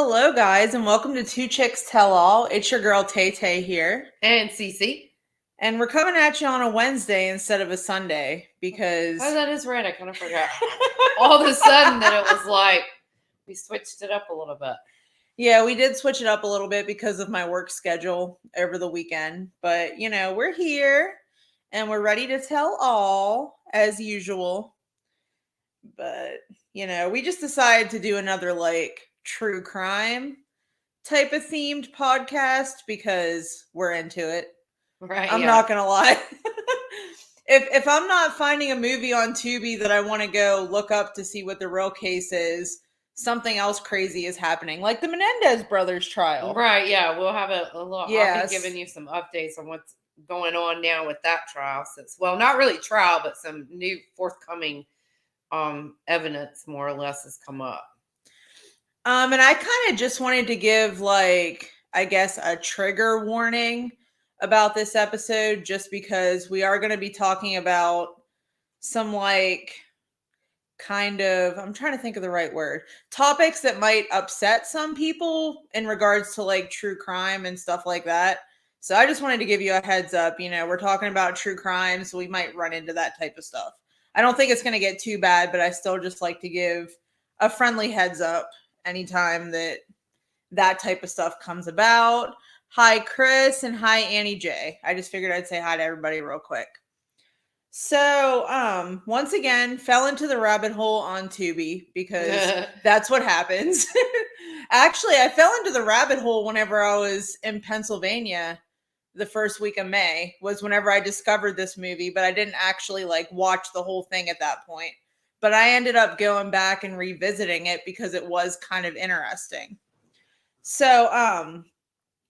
Hello, guys, and welcome to Two Chicks Tell All. It's your girl Tay Tay here, And Cece. and we're coming at you on a Wednesday instead of a Sunday because Oh, that is right. I kind of forgot. All of a sudden, that it was like we switched it up a little bit. yeah, we did switch it up a little bit because of my work schedule over the weekend. But we're here and we're ready to tell all as usual. But we just decided to do another true crime type of themed podcast because we're into it. Right? I'm not gonna lie. If I'm not finding a movie on Tubi that I want to go look up to see what the real case is, something else crazy is happening, like the Menendez brothers trial. Right? Yeah, we'll have a lot. Yes. I'll be giving you some updates on what's going on now with that trial. Since, well, not really trial, but some new forthcoming evidence, more or less, has come up. And I kind of just wanted to give, I guess, a trigger warning about this episode, just because we are going to be talking about some kind of, I'm trying to think of the right word, topics that might upset some people in regards to true crime and stuff like that. So I just wanted to give you a heads up. We're talking about true crime, so we might run into that type of stuff. I don't think it's going to get too bad, but I still just like to give a friendly heads up anytime that type of stuff comes about. Hi, Chris, and hi, Annie J. I just figured I'd say hi to everybody real quick. So, once again, fell into the rabbit hole on Tubi because that's what happens. Actually, I fell into the rabbit hole whenever I was in Pennsylvania the first week of May, was whenever I discovered this movie, but I didn't actually watch the whole thing at that point. But I ended up going back and revisiting it because it was kind of interesting. So,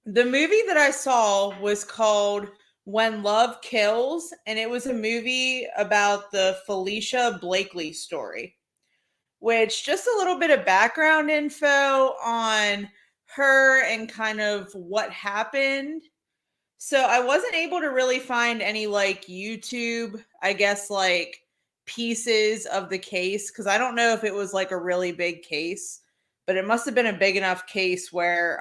the movie that I saw was called When Love Kills, and it was a movie about the Felicia Blakely story, which, just a little bit of background info on her and kind of what happened. So I wasn't able to really find any YouTube, I guess, pieces of the case, because I don't know if it was a really big case, but it must have been a big enough case where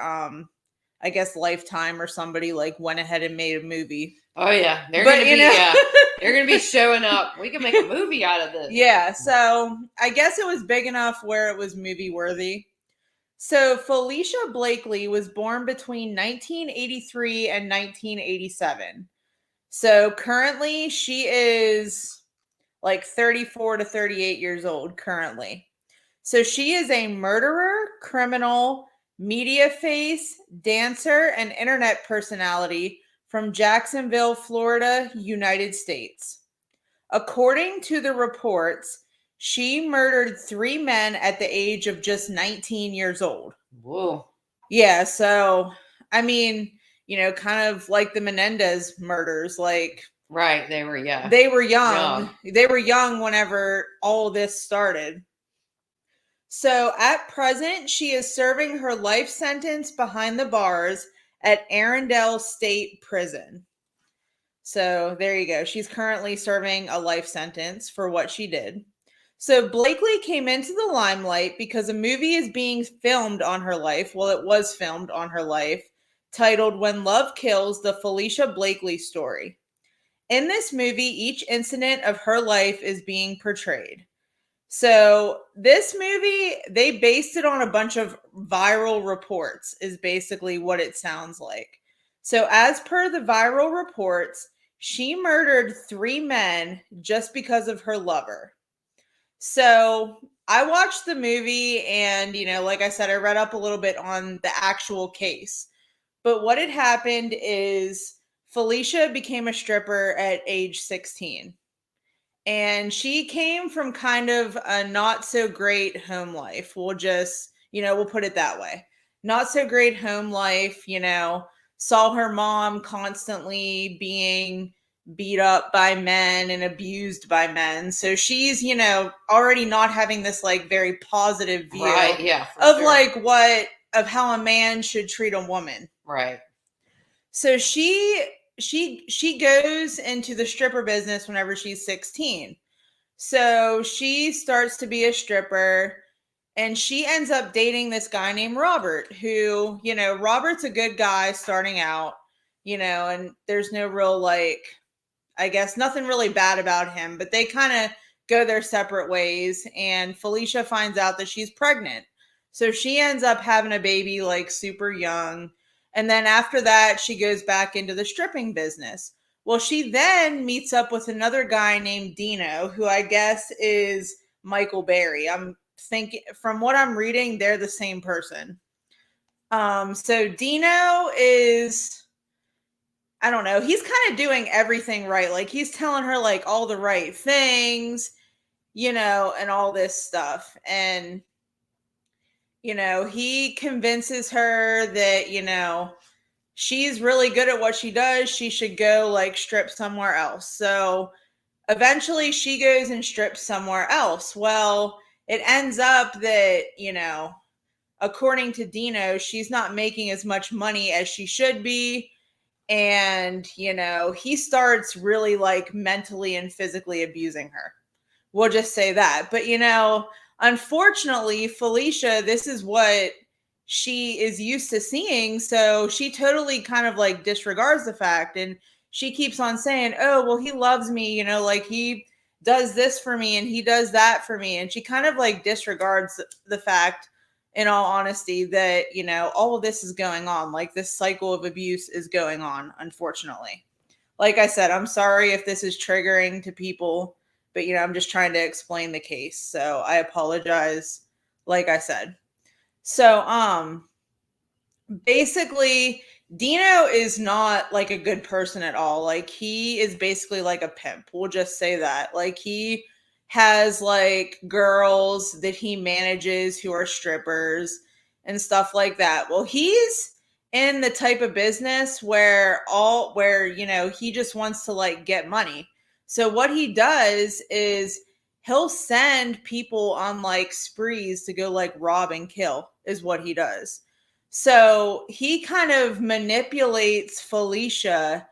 I guess Lifetime or somebody went ahead and made a movie. Oh yeah, they're gonna be showing up. We can make a movie out of this. Yeah, so I guess it was big enough where it was movie worthy. So Felicia Blakely was born between 1983 and 1987. So currently she is 34 to 38 years old currently. So she is a murderer, criminal, media face, dancer, and internet personality from Jacksonville, Florida, United States. According to the reports, she murdered 3 men at the age of just 19 years old. Whoa. Yeah, so, I mean, kind of like the Menendez murders, Right, they were, yeah. They were young. They were young whenever all this started. So at present, she is serving her life sentence behind the bars at Arundel State Prison. So there you go. She's currently serving a life sentence for what she did. So Blakely came into the limelight because a movie is being filmed on her life. Well, it was filmed on her life, titled When Love Kills, the Felicia Blakely Story. In this movie, each incident of her life is being portrayed. So this movie, they based it on a bunch of viral reports, is basically what it sounds like. So as per the viral reports, she murdered 3 men just because of her lover. So I watched the movie and, like I said, I read up a little bit on the actual case. But what had happened is Felicia became a stripper at age 16. And she came from kind of a not so great home life. We'll just, we'll put it that way. Not so great home life, saw her mom constantly being beat up by men and abused by men. So she's, already not having this very positive view right, yeah, of sure. Of how a man should treat a woman. Right. So she goes into the stripper business whenever she's 16. So she starts to be a stripper, And she ends up dating this guy named Robert, who, Robert's a good guy starting out, and there's no real, like, I guess nothing really bad about him, but they kind of go their separate ways. And Felicia finds out that she's pregnant. So she ends up having a baby like super young. And then after that, she goes back into the stripping business. Well, she then meets up with another guy named Dino, who I guess is Michael Berry. I'm thinking, from what I'm reading, they're the same person. So Dino is, I don't know, he's kind of doing everything right. Like, he's telling her like all the right things, and all this stuff. And, he convinces her that, she's really good at what she does. She should go like strip somewhere else. So eventually she goes and strips somewhere else. Well, it ends up that, according to Dino, she's not making as much money as she should be. And, he starts really like mentally and physically abusing her. We'll just say that. But, unfortunately, Felicia, this is what she is used to seeing. So she totally kind of like disregards the fact. And she keeps on saying, oh, well, he loves me, like he does this for me and he does that for me. And she kind of like disregards the fact, in all honesty, that, all of this is going on. Like, this cycle of abuse is going on, unfortunately. Like I said, I'm sorry if this is triggering to people, but, I'm just trying to explain the case. So I apologize, like I said. So, basically, Dino is not like a good person at all. Like, he is basically like a pimp. We'll just say that. Like, he has like girls that he manages who are strippers and stuff like that. Well, he's in the type of business where he just wants to like get money. So what he does is he'll send people on like sprees to go like rob and kill is what he does. So he kind of manipulates Felicia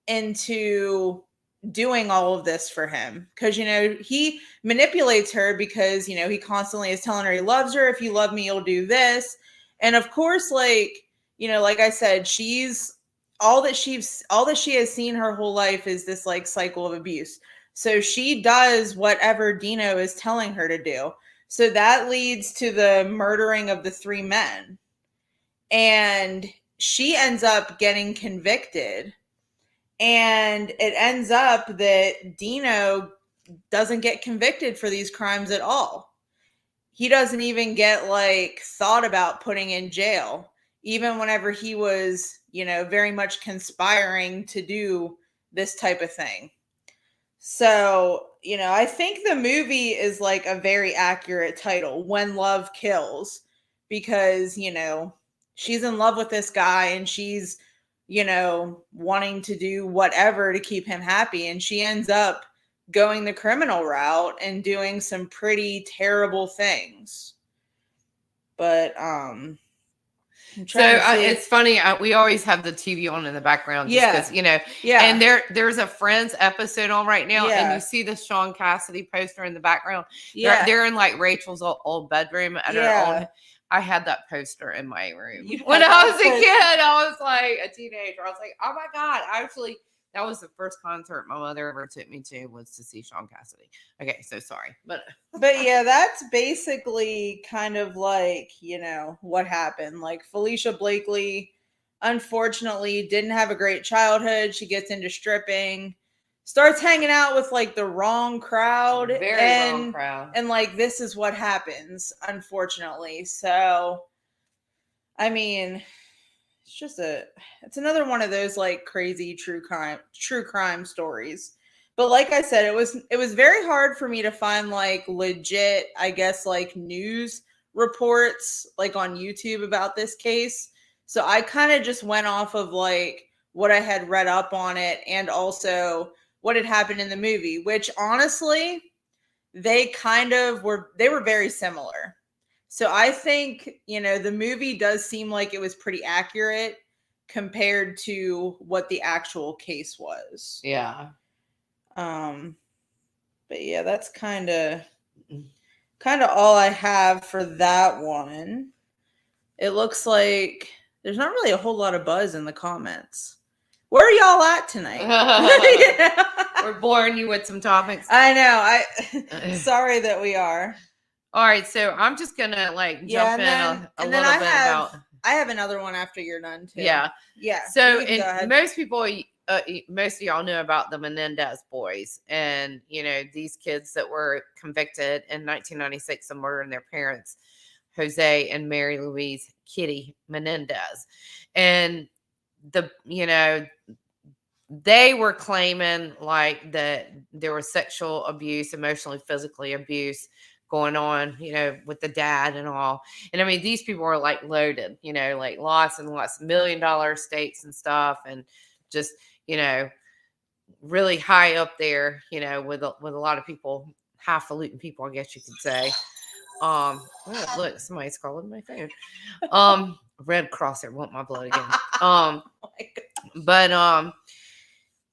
into doing all of this for him because, he manipulates her because, he constantly is telling her he loves her. If you love me, you'll do this. And of course, like, like I said, she's all that she has seen her whole life is this like cycle of abuse. So she does whatever Dino is telling her to do. So that leads to the murdering of the 3 men. And she ends up getting convicted. And it ends up that Dino doesn't get convicted for these crimes at all. He doesn't even get like thought about putting in jail, even whenever he was, very much conspiring to do this type of thing. So, I think the movie is like a very accurate title, When Love Kills, because, she's in love with this guy and she's, wanting to do whatever to keep him happy. And she ends up going the criminal route and doing some pretty terrible things. But, it's funny. We always have the TV on in the background, just because, Yeah. And there's a Friends episode on right now, and you see the Sean Cassidy poster in the background. Yeah. They're in like Rachel's old bedroom at her own. I had that poster in my room You when had I that was a kid. I was like a teenager. I was like, oh my God. Actually, that was the first concert my mother ever took me to, was to see Sean Cassidy. Okay, so sorry. But yeah, that's basically kind of like, what happened. Like, Felicia Blakely, unfortunately, didn't have a great childhood. She gets into stripping, starts hanging out with like the wrong crowd. Wrong crowd. And like, this is what happens, unfortunately. So, I mean, it's another one of those like crazy true crime stories. But like I said, it was very hard for me to find like legit, I guess, like news reports like on YouTube about this case. So I kind of just went off of like what I had read up on it and also what had happened in the movie, which honestly, they were very similar. So I think, the movie does seem like it was pretty accurate compared to what the actual case was. Yeah. But yeah, that's kind of kind of all I have for that one. It looks like there's not really a whole lot of buzz in the comments. Where are y'all at tonight? We're boring you with some topics. I know. Sorry that we are. All right, so I'm just gonna like jump in a little bit about. I have another one after you're done too. Yeah. Yeah. So most people, most of y'all know about the Menendez boys, and these kids that were convicted in 1996 of murdering their parents, Jose and Mary Louise Kitty Menendez, and they were claiming like that there was sexual abuse, emotionally, physically abuse going on, with the dad and all. And I mean, these people are like loaded, like lots and lots of $1 million estates and stuff. And just, really high up there, with a lot of people, highfalutin people, I guess you could say. Look, somebody's calling my phone. Red Cross there, want my blood again. But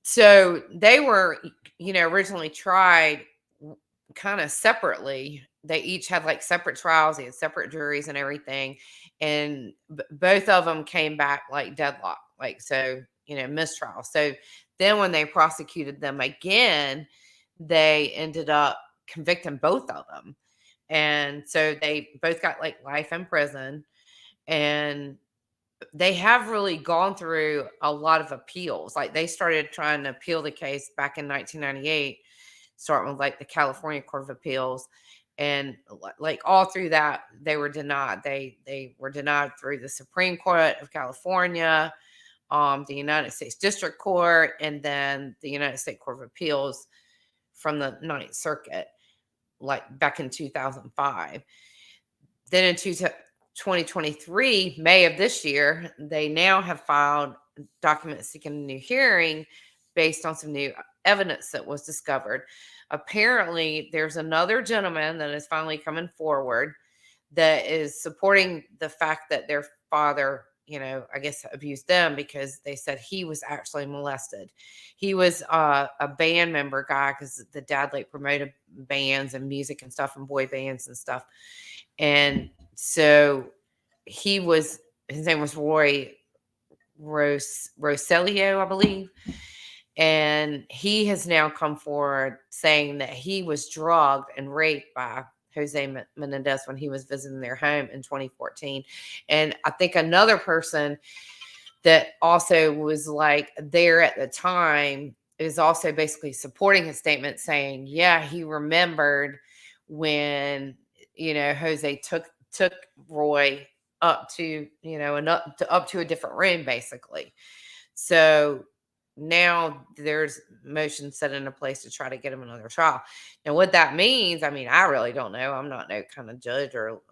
so they were, originally tried kind of separately. They each had like separate trials. They had separate juries and everything. And both of them came back like deadlock, like, so, mistrial. So then when they prosecuted them again, they ended up convicting both of them. And so they both got like life in prison. And they have really gone through a lot of appeals. Like they started trying to appeal the case back in 1998, starting with like the California Court of Appeals. And like all through that, they were denied. They were denied through the Supreme Court of California, the United States District Court, and then the United States Court of Appeals from the Ninth Circuit, like back in 2005. Then in 2023, May of this year, they now have filed documents seeking a new hearing based on some new evidence that was discovered. Apparently, there's another gentleman that is finally coming forward that is supporting the fact that their father, I guess, abused them, because they said he was actually molested. He was a band member guy, because the dad like promoted bands and music and stuff and boy bands and stuff. And so his name was Roy Roselio, I believe. And he has now come forward saying that he was drugged and raped by Jose Menendez when he was visiting their home in 2014. And I think another person that also was like there at the time is also basically supporting his statement, saying, yeah, he remembered when, Jose took Roy up to, up to a different room, basically. So now there's motion set into place to try to get him another trial. Now, what that means, I mean, I really don't know. I'm not no kind of judge or,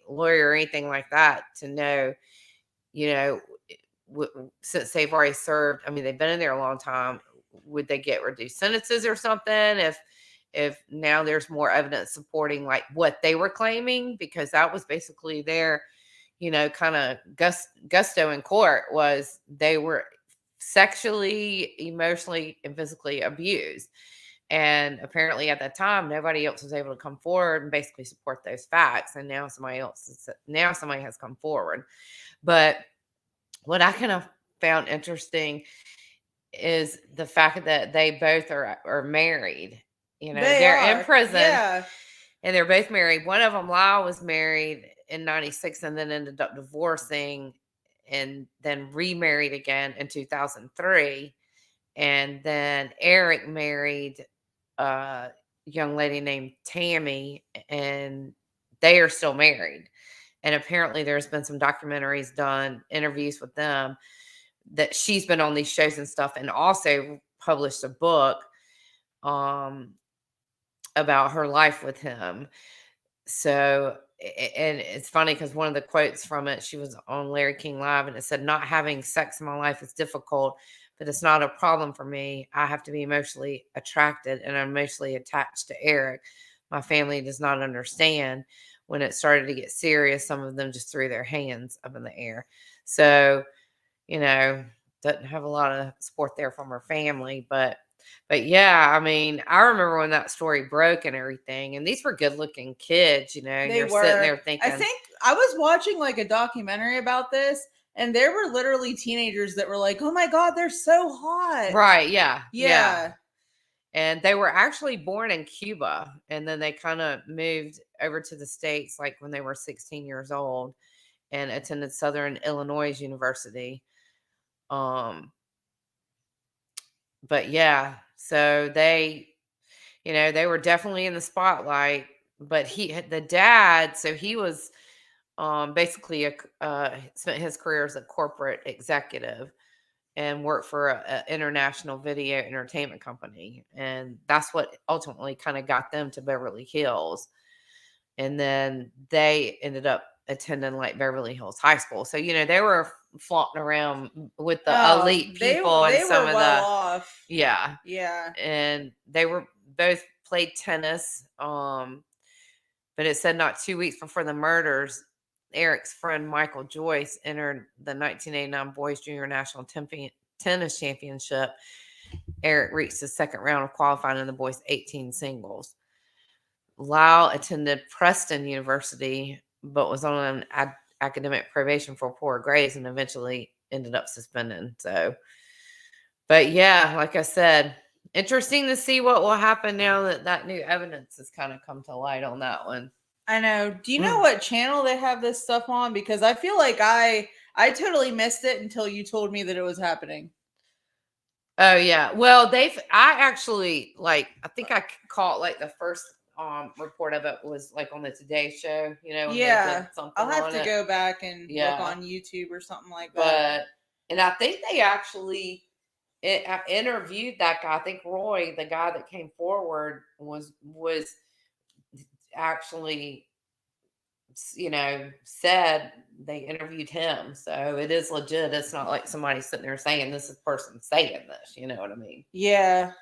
lawyer or anything like that to know, since they've already served, they've been in there a long time, would they get reduced sentences or something if now there's more evidence supporting like what they were claiming? Because that was basically their, kind of gusto in court, was they were sexually, emotionally, and physically abused. And apparently at that time, nobody else was able to come forward and basically support those facts. And now somebody has come forward. But what I kind of found interesting is the fact that they both are married. They're in prison. Yeah. And they're both married. One of them, Lyle, was married in 96 and then ended up divorcing and then remarried again in 2003. And then Eric married a young lady named Tammy, and they are still married. And apparently there's been some documentaries done, interviews with them, that she's been on these shows and stuff, and also published a book about her life with him. So, and it's funny because one of the quotes from it, she was on Larry King Live, and it said, "Not having sex in my life is difficult, but it's not a problem for me. I have to be emotionally attracted and emotionally attached to Eric. My family does not understand. When it started to get serious, some of them just threw their hands up in the air." So, doesn't have a lot of support there from her family, but But yeah, I mean, I remember when that story broke and everything, and these were good looking kids, you know, and They you're sitting were. there I thinking, think I was watching like a documentary about this, and there were literally teenagers that were like, "Oh my god, they're so hot." right, yeah, yeah. Yeah. And they were actually born in Cuba, and then they kind of moved over to the States like when they were 16 years old and attended Southern Illinois University. Um, but yeah, so they, you know, they were definitely in the spotlight. But the dad, so he was basically spent his career as a corporate executive and worked for a international video entertainment company, and that's what ultimately kind of got them to Beverly Hills. And then they ended up attending like Beverly Hills High School, so you know they were flaunting around with the Oh, elite people and they some were of well the, off. yeah, Yeah. and they were both played tennis. But it said not 2 weeks before the murders, Eric's friend Michael Joyce entered the 1989 Boys Junior National Tennis Championship. Eric reached the second round of qualifying in the boys' 18 singles. Lau attended Preston University, but was on an academic probation for poor grades and eventually ended up suspended. So, but yeah, like I said, interesting to see what will happen now that that new evidence has kind of come to light on that one. I know. Do you know what channel they have this stuff on? Because I feel like I totally missed it until you told me that it was happening. Oh yeah. Well, I actually like I think I caught like the first report of it was like on the Today Show, you know, when they Yeah. did something I'll have on to it. go back and look Yeah. on YouTube or something like that. But and I think they actually interviewed that guy. I think Roy, the guy that came forward, was actually, you know, said they interviewed him. So it is legit. It's not like somebody sitting there saying this is person saying this. You know what I mean? Yeah.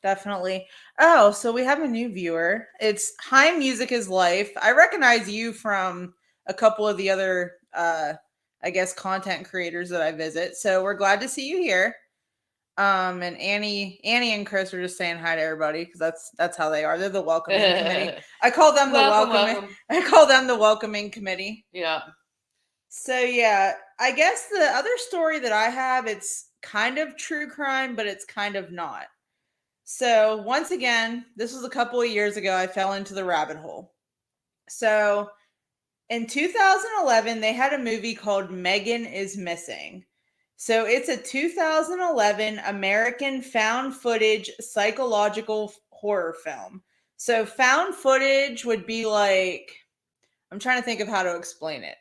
Definitely. Oh, so we have a new viewer. It's Hi Music is Life. I recognize you from a couple of the other I guess content creators that I visit. So we're glad to see you here. And Annie and Chris are just saying hi to everybody because that's how they are. They're the welcoming committee. I call them the welcoming. I call them the welcoming committee. Yeah. So yeah, I guess the other story that I have, it's kind of true crime, but it's kind of not. So once again, this was a couple of years ago, I fell into the rabbit hole. So in 2011, they had a movie called Megan is Missing. So it's a 2011 American found footage psychological horror film. So found footage would be like, I'm trying to think of how to explain it.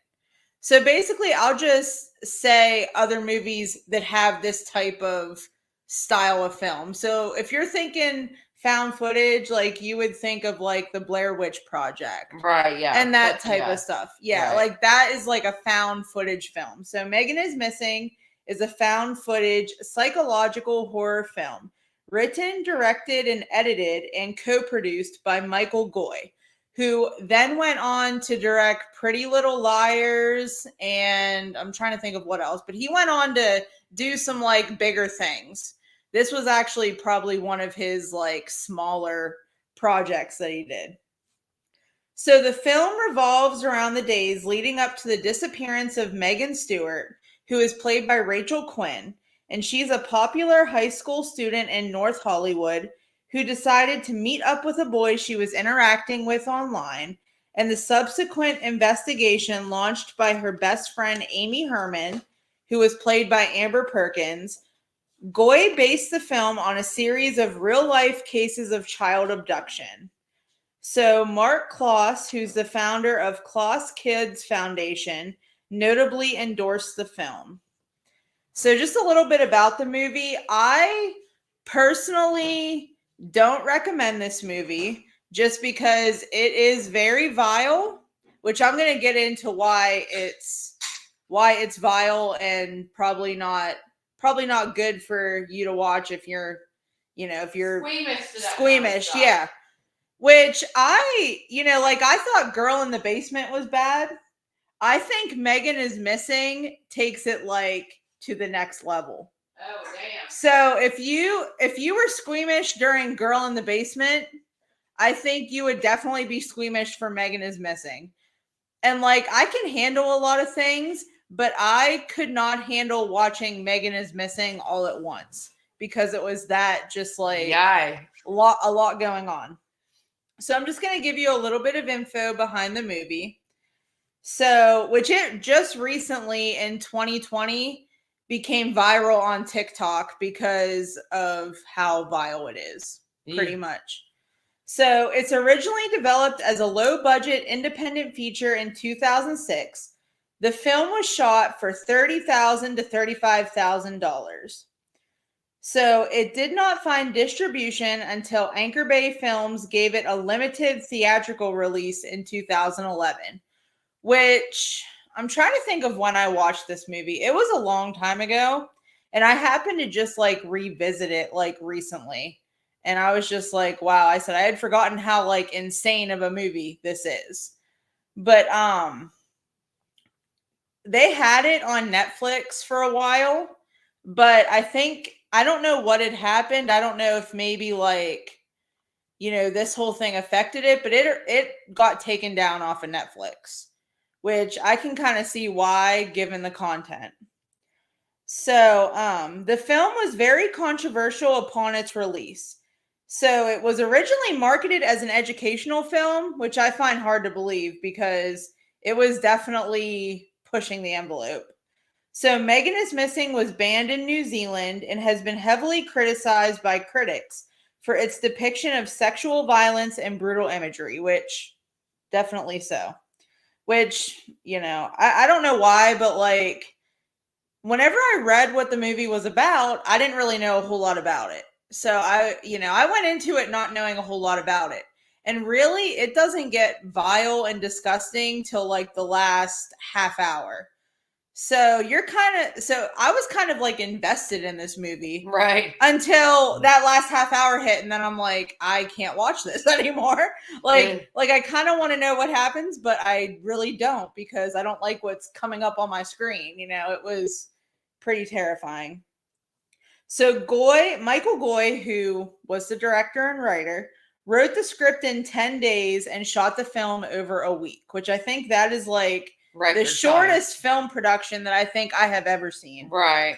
So basically, I'll just say other movies that have this type of style of film. So if you're thinking found footage, like you would think of like the Blair Witch Project. Right, yeah. And that type of stuff. Yeah, right. like that is like a found footage film. So Megan is Missing is a found footage psychological horror film written, directed, and edited and co-produced by Michael Goy, who then went on to direct Pretty Little Liars, and I'm trying to think of what else, but he went on to do some like bigger things. This was actually probably one of his like smaller projects that he did. So the film revolves around the days leading up to the disappearance of Megan Stewart, who is played by Rachel Quinn, and she's a popular high school student in North Hollywood who decided to meet up with a boy she was interacting with online, and the subsequent investigation launched by her best friend Amy Herman, who was played by Amber Perkins. Goy based the film on a series of real-life cases of child abduction. So Mark Kloss, who's the founder of Kloss Kids Foundation, notably endorsed the film. So just a little bit about the movie. I personally don't recommend this movie just because it is very vile, which I'm going to get into why it's vile and probably not good for you to watch if you're, you know, if you're squeamish, yeah. Which I thought Girl in the Basement was bad. I think Megan is Missing takes it like to the next level. Oh, damn. So if you were squeamish during Girl in the Basement, I think you would definitely be squeamish for Megan is Missing. And like I can handle a lot of things, but I could not handle watching Megan is Missing all at once because it was that just like Yeah. a lot going on. So I'm just going to give you a little bit of info behind the movie. So, which it just recently in 2020 became viral on TikTok because of how vile it is, pretty much. So, it's originally developed as a low budget independent feature in 2006. The film was shot for $30,000 to $35,000. So, it did not find distribution until Anchor Bay Films gave it a limited theatrical release in 2011. Which I'm trying to think of when I watched this movie. It was a long time ago, and I happened to just like revisit it like recently. And I was just like, wow, I said I had forgotten how like insane of a movie this is. But they had it on Netflix for a while, but I don't know what had happened. I don't know if maybe like this whole thing affected it, but it got taken down off of Netflix, which I can kind of see why given the content. So, the film was very controversial upon its release. So, it was originally marketed as an educational film, which I find hard to believe because it was definitely pushing the envelope. So, Megan is Missing was banned in New Zealand and has been heavily criticized by critics for its depiction of sexual violence and brutal imagery, which definitely so. Which, I don't know why, but like whenever I read what the movie was about, I didn't really know a whole lot about it. So I went into it not knowing a whole lot about it. And really, it doesn't get vile and disgusting till like the last half hour. So I was kind of like invested in this movie. Right. Until that last half hour hit, and then I'm like, I can't watch this anymore. Like I kind of want to know what happens, but I really don't because I don't like what's coming up on my screen. It was pretty terrifying. So Michael Goy, who was the director and writer, wrote the script in 10 days and shot the film over a week, which I think that is like the shortest film production that I think I have ever seen. Right.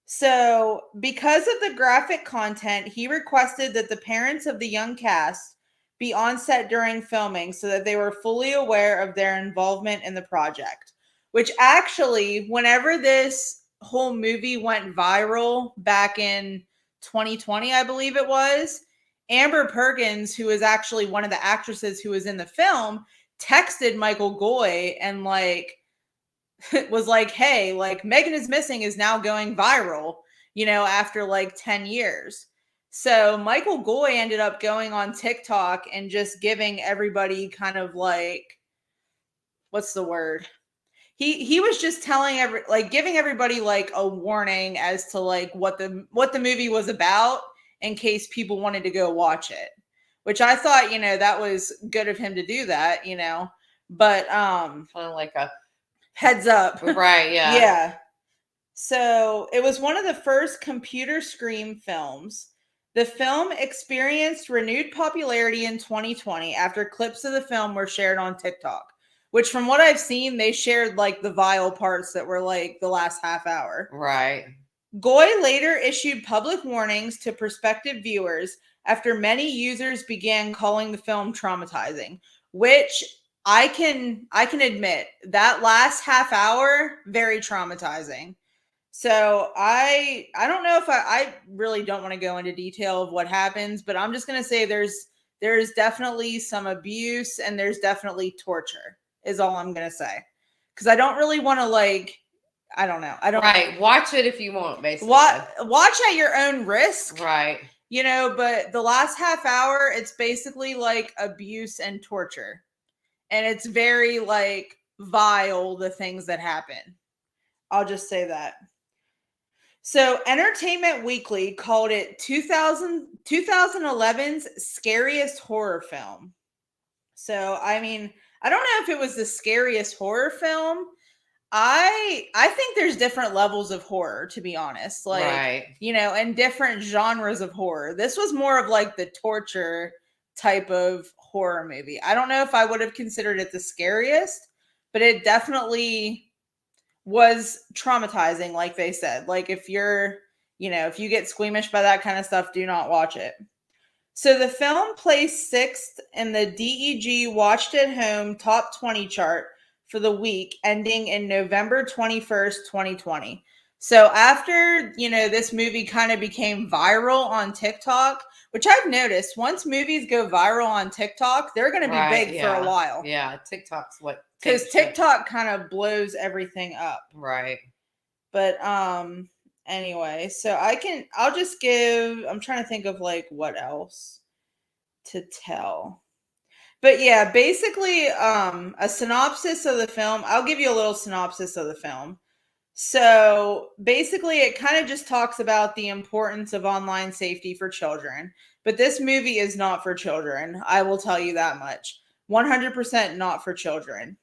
So, because of the graphic content, he requested that the parents of the young cast be on set during filming so that they were fully aware of their involvement in the project. Which actually, whenever this whole movie went viral back in 2020, I believe it was, Amber Perkins, who is actually one of the actresses who was in the film, texted Michael Goy and was like, hey, like Megan is Missing is now going viral, after like 10 years. So Michael Goy ended up going on TikTok and just giving everybody kind of like, what's the word? He was just telling giving everybody like a warning as to like what the movie was about in case people wanted to go watch it, which I thought, that was good of him to do that, but kind of like a heads up. Right, yeah. Yeah. So it was one of the first computer screen films. The film experienced renewed popularity in 2020 after clips of the film were shared on TikTok, which from what I've seen, they shared like the vile parts that were like the last half hour. Right. Goy later issued public warnings to prospective viewers after many users began calling the film traumatizing, which I can admit that last half hour, very traumatizing. So I don't know if I really don't want to go into detail of what happens, but I'm just going to say there's definitely some abuse and there's definitely torture is all I'm going to say. Cause I don't really want to I don't know. Right. Watch it if you want, basically. Watch at your own risk. Right. But the last half hour, it's basically like abuse and torture. And it's very like vile, the things that happen. I'll just say that. So Entertainment Weekly called it 2011's scariest horror film. So, I mean, I don't know if it was the scariest horror film. I think there's different levels of horror, to be honest. Like, Right. and different genres of horror. This was more of like the torture type of horror movie. I don't know if I would have considered it the scariest, but it definitely was traumatizing, like they said. Like, if you're, if you get squeamish by that kind of stuff, do not watch it. So the film placed sixth in the DEG Watched at Home Top 20 chart for the week ending in November 21st, 2020. So after, this movie kind of became viral on TikTok, which I've noticed once movies go viral on TikTok, they're going to be Right. big for a while. Yeah. TikTok's what Because TikTok kind of blows everything up. Right. But anyway, so I'm trying to think of like what else to tell. But yeah, basically a synopsis of the film. I'll give you a little synopsis of the film. So basically it kind of just talks about the importance of online safety for children. But this movie is not for children. I will tell you that much. 100% not for children.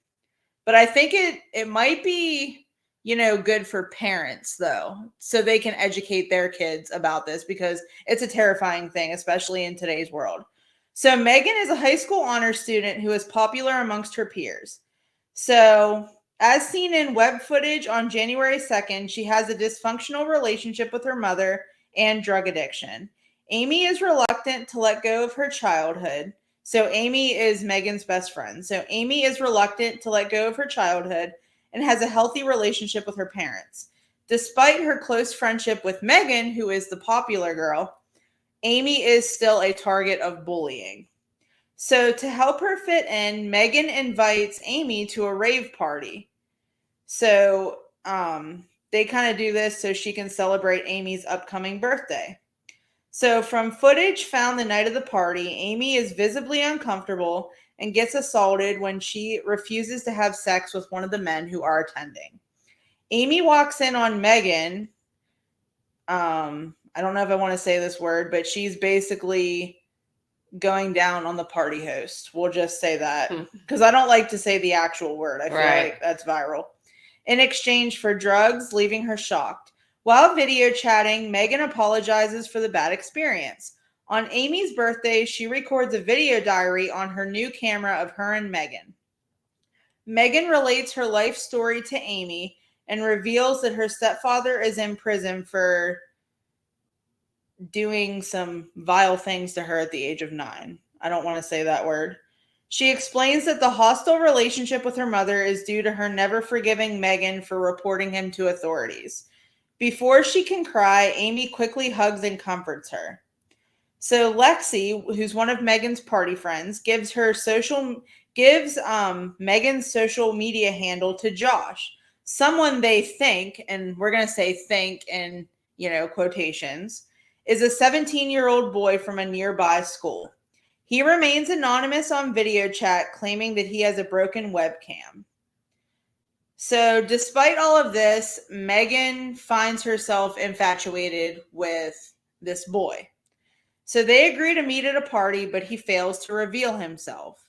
But I think it might be, good for parents though, so they can educate their kids about this because it's a terrifying thing, especially in today's world. So Megan is a high school honor student who is popular amongst her peers. So, as seen in web footage on January 2nd, she has a dysfunctional relationship with her mother and drug addiction. Amy is reluctant to let go of her childhood. So Amy is Megan's best friend. So Amy is reluctant to let go of her childhood and has a healthy relationship with her parents. Despite her close friendship with Megan, who is the popular girl, Amy is still a target of bullying. So to help her fit in, Megan invites Amy to a rave party. So they kind of do this so she can celebrate Amy's upcoming birthday. So from footage found the night of the party, Amy is visibly uncomfortable and gets assaulted when she refuses to have sex with one of the men who are attending. Amy walks in on Megan. I don't know if I want to say this word, but she's basically going down on the party host. We'll just say that because I don't like to say the actual word. I feel like that's viral. In exchange for drugs, leaving her shocked. While video chatting, Megan apologizes for the bad experience. On Amy's birthday, she records a video diary on her new camera of her and Megan. Megan relates her life story to Amy and reveals that her stepfather is in prison for doing some vile things to her at the age of 9. I don't want to say that word. She explains that the hostile relationship with her mother is due to her never forgiving Megan for reporting him to authorities. Before she can cry, Amy quickly hugs and comforts her. So Lexi, who's one of Megan's party friends, gives Megan's social media handle to Josh, someone they think, and we're going to say think in, quotations, is a 17-year-old boy from a nearby school. He remains anonymous on video chat, claiming that he has a broken webcam. So despite all of this, Megan finds herself infatuated with this boy. So they agree to meet at a party, but he fails to reveal himself.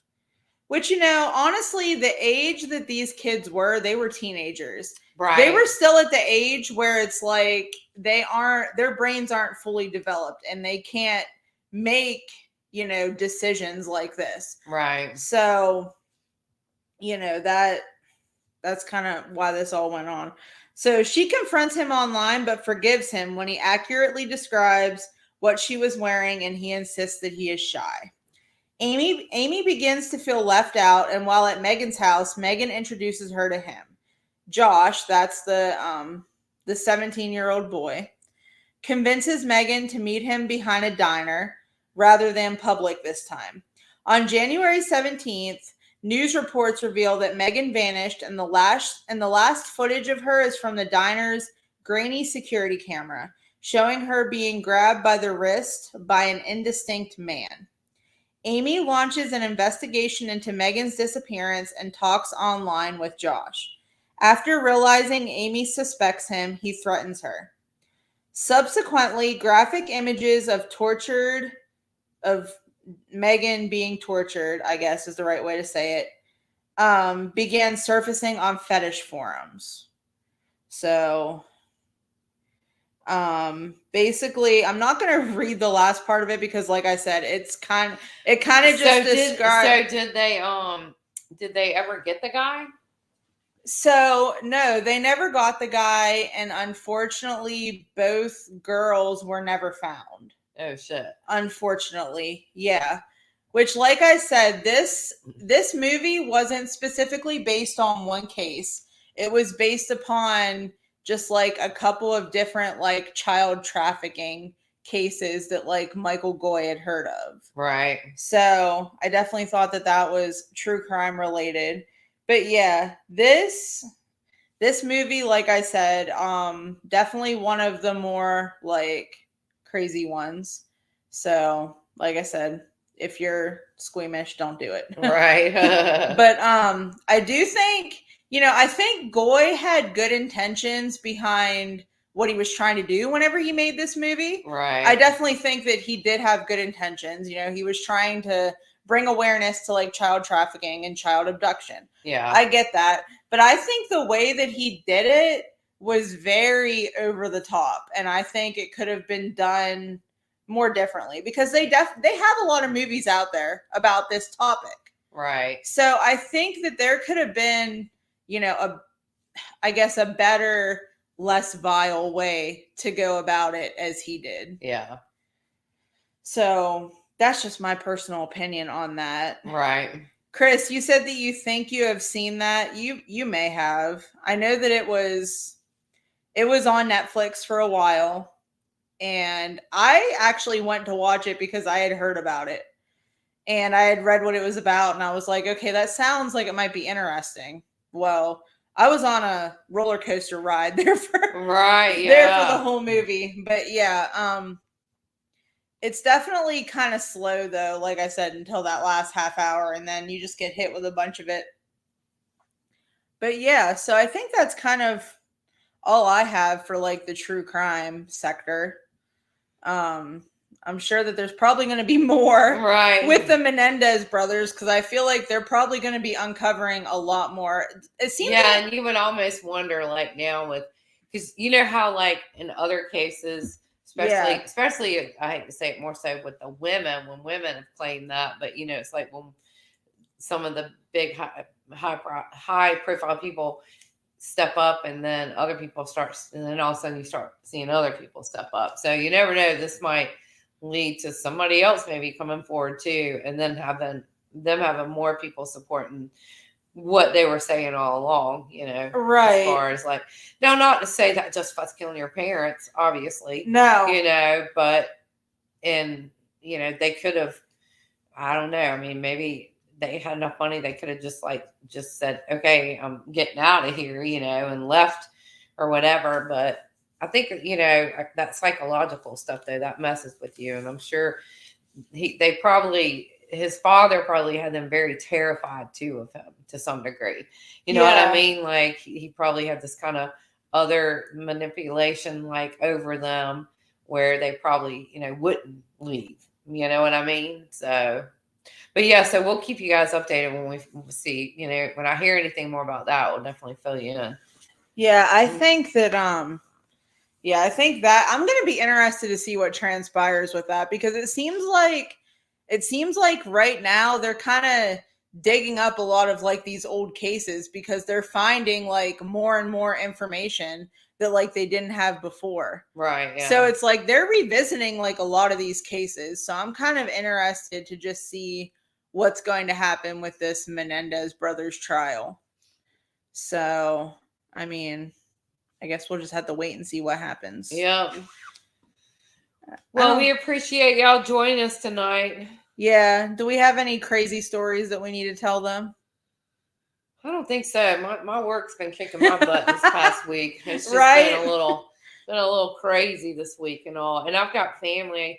Which, honestly, the age that these kids were, they were teenagers. Right. They were still at the age where it's like their brains aren't fully developed and they can't make, decisions like this. Right. So, that's kind of why this all went on. So she confronts him online, but forgives him when he accurately describes what she was wearing, and he insists that he is shy. Amy begins to feel left out, and while at Megan's house, Megan introduces her to him. Josh, that's the 17-year-old boy, convinces Megan to meet him behind a diner rather than public this time. On January 17th, news reports reveal that Megan vanished, and the last footage of her is from the diner's grainy security camera, showing her being grabbed by the wrist by an indistinct man. Amy launches an investigation into Megan's disappearance and talks online with Josh. After realizing Amy suspects him, he threatens her. Subsequently, graphic images of Megan being tortured, I guess is the right way to say it, began surfacing on fetish forums. So basically, I'm not going to read the last part of it because, like I said, it kind of just describes. So did they ever get the guy? So no, they never got the guy, and unfortunately, both girls were never found. Oh shit! Unfortunately, yeah. Which, like I said, this movie wasn't specifically based on one case. It was based upon just like a couple of different like child trafficking cases that like Michael Goy had heard of. Right. So I definitely thought that was true crime related. But yeah, this movie, like I said, definitely one of the more like crazy ones. So, like I said, if you're squeamish, don't do it. Right. But I do think, I think Goy had good intentions behind what he was trying to do whenever he made this movie. Right. I definitely think that he did have good intentions. He was trying to bring awareness to like child trafficking and child abduction. Yeah. I get that. But I think the way that he did it was very over the top. And I think it could have been done more differently because they have a lot of movies out there about this topic. Right. So I think that there could have been, I guess a better, less vile way to go about it as he did. Yeah. So that's just my personal opinion on that. Right. Chris, you said that you think you have seen that. You may have. I know that it was on Netflix for a while. And I actually went to watch it because I had heard about it. And I had read what it was about. And I was like, okay, that sounds like it might be interesting. Well, I was on a roller coaster ride there for the whole movie. But yeah, it's definitely kind of slow though, like I said, until that last half hour, and then you just get hit with a bunch of it. But yeah, so I think that's kind of all I have for like the true crime sector. I'm sure that there's probably going to be more with the Menendez brothers because I feel like they're probably going to be uncovering a lot more. It seems and you would almost wonder like now with because you know how like in other cases, especially I hate to say it more so with the women when women have claimed that, but it's like when some of the big high profile people step up and then other people start, and then all of a sudden you start seeing other people step up. So you never know, this might lead to somebody else maybe coming forward too, and then having more people supporting what they were saying all along, right. As far as like, now not to say that justifies killing your parents, obviously. No. But they could have, I don't know. I mean, maybe they had enough money. They could have just said, okay, I'm getting out of here, and left or whatever. But I think, that psychological stuff though, that messes with you. And I'm sure his father probably had them very terrified too of him to some degree. You know what I mean? Like he probably had this kind of other manipulation like over them where they probably, wouldn't leave. You know what I mean? So, but yeah, so we'll keep you guys updated when we see, when I hear anything more about that, we'll definitely fill you in. Yeah, I think that, I'm going to be interested to see what transpires with that because it seems like right now they're kind of digging up a lot of like these old cases because they're finding like more and more information that like they didn't have before. Right. Yeah. So it's like they're revisiting like a lot of these cases. So I'm kind of interested to just see what's going to happen with this Menendez brothers trial. So, I mean, I guess we'll just have to wait and see what happens. Yeah. Well, we appreciate y'all joining us tonight. Yeah. Do we have any crazy stories that we need to tell them? I don't think so. My work's been kicking my butt this past week. It's just been a little crazy this week and all. And I've got family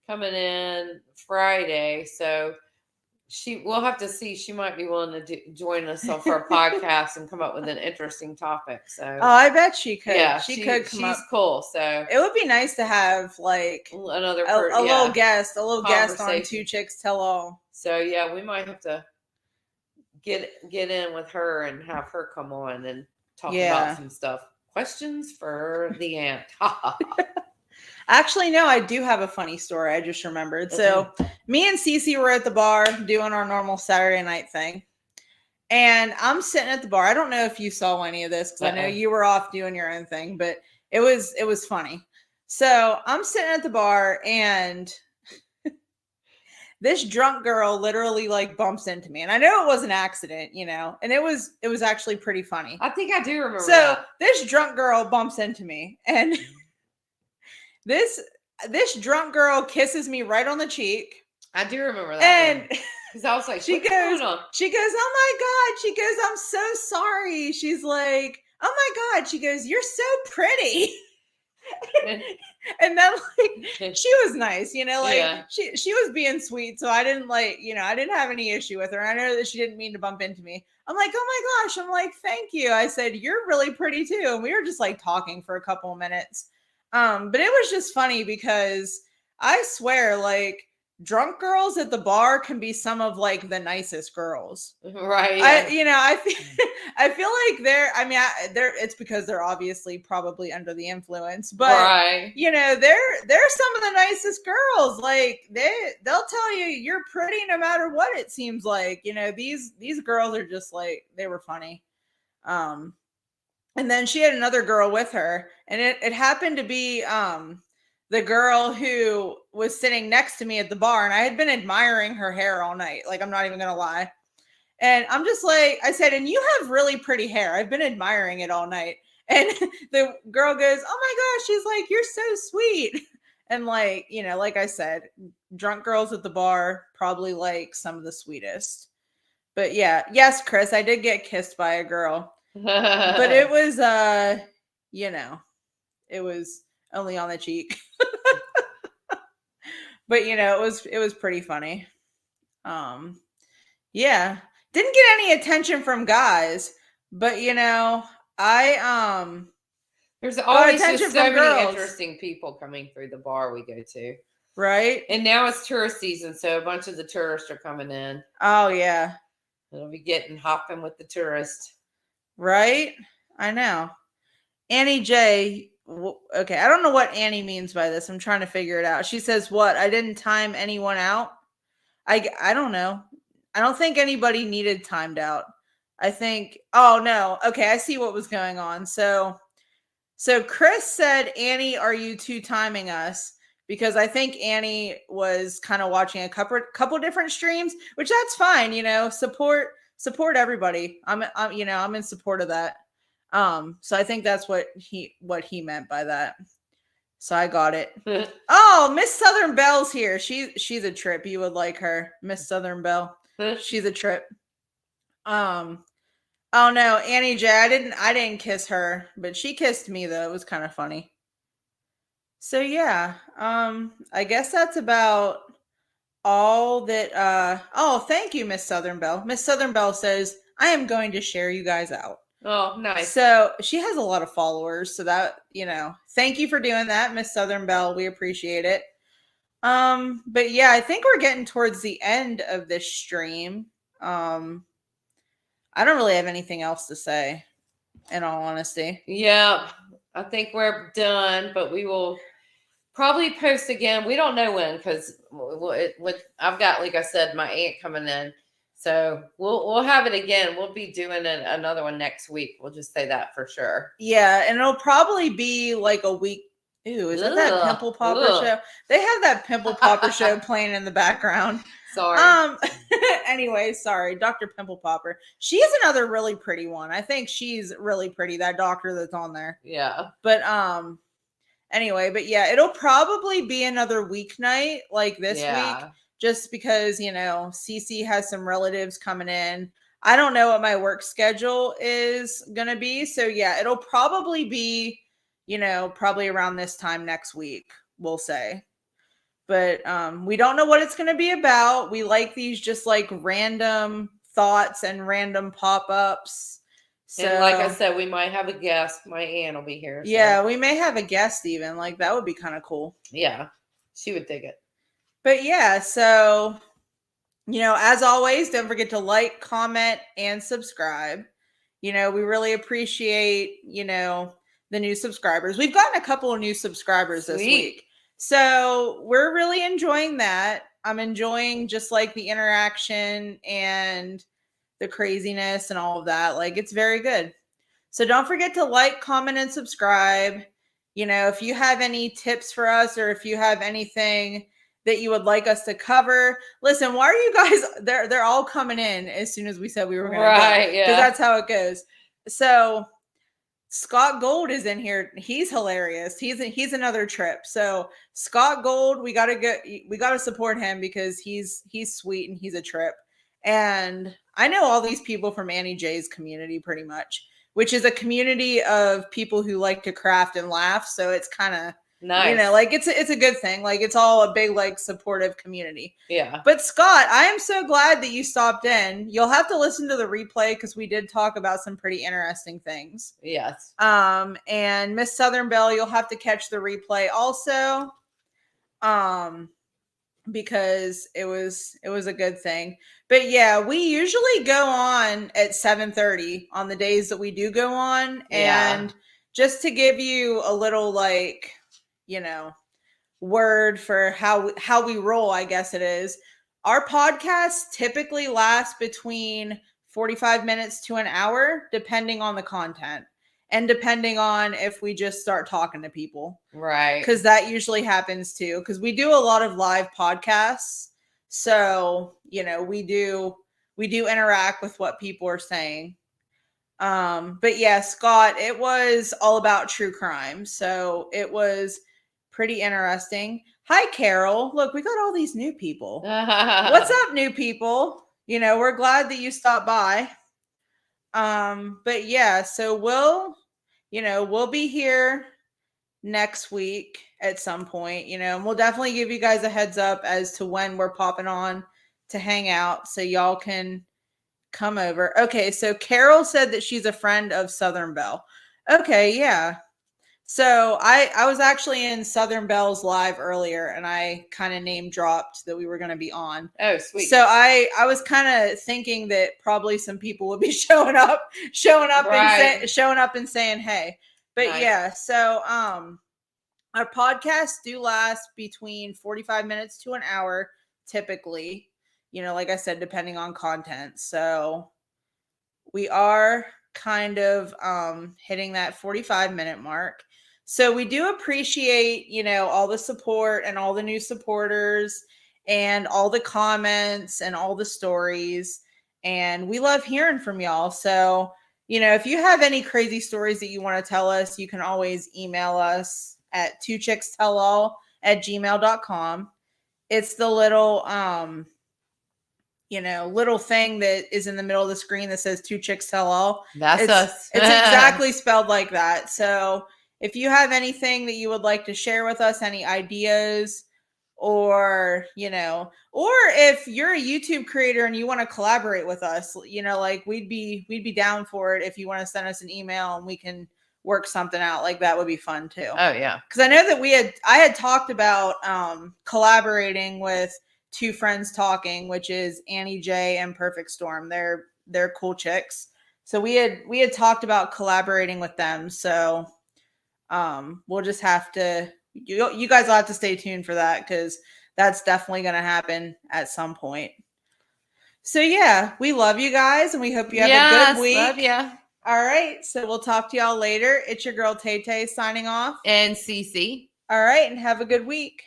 coming in Friday, so we'll have to see. She might be willing to join us for a podcast and come up with an interesting topic. So I bet she could. Yeah, she could come up. She's cool. So it would be nice to have like another a little guest on Two Chicks Tell All. So yeah, we might have to get in with her and have her come on and talk Yeah. about some stuff. Questions for the aunt. Actually, no, I do have a funny story. I just remembered. So me and Cece were at the bar doing our normal Saturday night thing. And I'm sitting at the bar. I don't know if you saw any of this because I know you were off doing your own thing, but it was funny. So I'm sitting at the bar and this drunk girl literally like bumps into me. And I know it was an accident, you know, and it was actually pretty funny. I think I do remember So that. this drunk girl bumps into me and this drunk girl kisses me right on the cheek. I do remember that. And because I was like, she goes, oh my God. She goes, I'm so sorry. She's like, oh my God. She goes, you're so pretty. And then like she was nice, you know, like she was being sweet. So I didn't like, you know, I didn't have any issue with her. I know that she didn't mean to bump into me. I'm like, oh my gosh. I'm like, thank you. I said, you're really pretty too. And we were just like talking for a couple of minutes. But it was just funny because I swear, like, drunk girls at the bar can be some of like the nicest girls, right? I feel like it's because they're obviously probably under the influence, but you know, they're some of the nicest girls. Like they'll tell you you're pretty no matter what. It seems like, you know, these girls are just like, they were funny. And then she had another girl with her, and it happened to be the girl who was sitting next to me at the bar, and I had been admiring her hair all night. Like, I'm not even going to lie. And I'm just like, I said, and you have really pretty hair. I've been admiring it all night. And the girl goes, oh my gosh, she's like, you're so sweet. And like, you know, like I said, drunk girls at the bar, probably like some of the sweetest. But yeah, yes, Chris, I did get kissed by a girl. But it was, you know, it was only on the cheek. But you know, it was pretty funny. Yeah, didn't get any attention from guys, but you know, there's always just so many interesting people coming through the bar we go to, right? And now it's tourist season, so a bunch of the tourists are coming in. Oh yeah, it'll be hopping with the tourists, right? I know. Annie J. Okay, I don't know what Annie means by this. I'm trying to figure it out. She says, what? I didn't time anyone out? I don't know. I don't think anybody needed timed out. I think, oh no. Okay, I see what was going on. So Chris said, Annie, are you two timing us? Because I think Annie was kind of watching a couple different streams, which that's fine. You know, support everybody. I'm in support of that. So I think that's what he meant by that. So I got it. Oh, Miss Southern Belle's here. She's a trip. You would like her, Miss Southern Belle. She's a trip. Oh no, Annie J. I didn't kiss her, but she kissed me though. It was kind of funny. So yeah, I guess that's about all that. Oh, thank you, Miss Southern Belle. Miss Southern Belle says, I am going to share you guys out. Oh, nice. So she has a lot of followers. So that, you know, thank you for doing that, Miss Southern Belle. We appreciate it. But yeah, I think we're getting towards the end of this stream. I don't really have anything else to say, in all honesty. Yeah, I think we're done, but we will probably post again. We don't know when, because I've got, like I said, my aunt coming in. So we'll have it again. We'll be doing another one next week. We'll just say that for sure. Yeah, and it'll probably be like a week. Ew, is that Pimple Popper show? They have that Pimple Popper show playing in the background. Sorry. Anyway, sorry, Dr. Pimple Popper. She's another really pretty one. I think she's really pretty, that doctor that's on there. Yeah. But anyway, but yeah, it'll probably be another weeknight like this week. Just because, you know, Cece has some relatives coming in. I don't know what my work schedule is going to be. So, yeah, it'll probably be, you know, probably around this time next week, we'll say. But we don't know what it's going to be about. We like these just like random thoughts and random pop-ups. So, and like I said, we might have a guest. My aunt will be here. So. Yeah, we may have a guest even. Like, that would be kind of cool. Yeah, she would dig it. But yeah, so As always, don't forget to like, comment, and subscribe. We really appreciate, the new subscribers. We've gotten a couple of new subscribers this week. So we're really enjoying that. I'm enjoying just like the interaction and the craziness and all of that. Like, it's very good. So don't forget to like, comment, and subscribe. If you have any tips for us, or if you have anything that you would like us to cover, listen, why are you guys, they're all coming in as soon as we said we were going to go, because that's how it goes. So Scott Gold is in here. He's hilarious. He's another trip. So Scott Gold, we gotta support him because he's sweet and he's a trip. And I know all these people from Annie J's community pretty much, which is a community of people who like to craft and laugh. So it's kind of nice. Like it's a good thing. Like, it's all a big, like, supportive community. Yeah. But Scott, I am so glad that you stopped in. You'll have to listen to the replay because we did talk about some pretty interesting things. Yes. And Miss Southern Belle, you'll have to catch the replay also. Because it was a good thing. But yeah, we usually go on at 7:30 on the days that we do go on. Yeah. And just to give you a little, like, word for how we roll, I guess it is. Our podcast typically lasts between 45 minutes to an hour, depending on the content and depending on if we just start talking to people. Right. Because that usually happens too. Because we do a lot of live podcasts. So, we do interact with what people are saying. But yeah, Scott, it was all about true crime. So it was pretty interesting. Hi, Carol. Look, we got all these new people. What's up, new people? We're glad that you stopped by. But yeah, so we'll be here next week at some point, and we'll definitely give you guys a heads up as to when we're popping on to hang out so y'all can come over. Okay, so Carol said that she's a friend of Southern Belle. Okay, yeah. So I was actually in Southern Belle's live earlier, and I kind of name dropped that we were going to be on. Oh, sweet. So I was kind of thinking that probably some people would be showing up right. and saying hey. But nice. Yeah, so our podcasts do last between 45 minutes to an hour typically. Like I said, depending on content. So we are kind of hitting that 45-minute mark. So we do appreciate, all the support and all the new supporters and all the comments and all the stories. And we love hearing from y'all. So, if you have any crazy stories that you want to tell us, you can always email us at twochickstellall@gmail.com. It's the little, little thing that is in the middle of the screen that says Two Chicks Tell All. That's us. It's exactly spelled like that. So if you have anything that you would like to share with us, any ideas, or if you're a YouTube creator and you want to collaborate with us, like we'd be down for it. If you want to send us an email and we can work something out, like that would be fun too. Oh yeah. Because I know that I had talked about collaborating with Two Friends Talking, which is Annie J and Perfect Storm. They're cool chicks. So we had talked about collaborating with them. So we'll just have to, you guys will have to stay tuned for that, because that's definitely going to happen at some point. So yeah, we love you guys and we hope you have a good week. Love ya. All right. So we'll talk to y'all later. It's your girl Tay Tay signing off. And Cece. All right. And have a good week.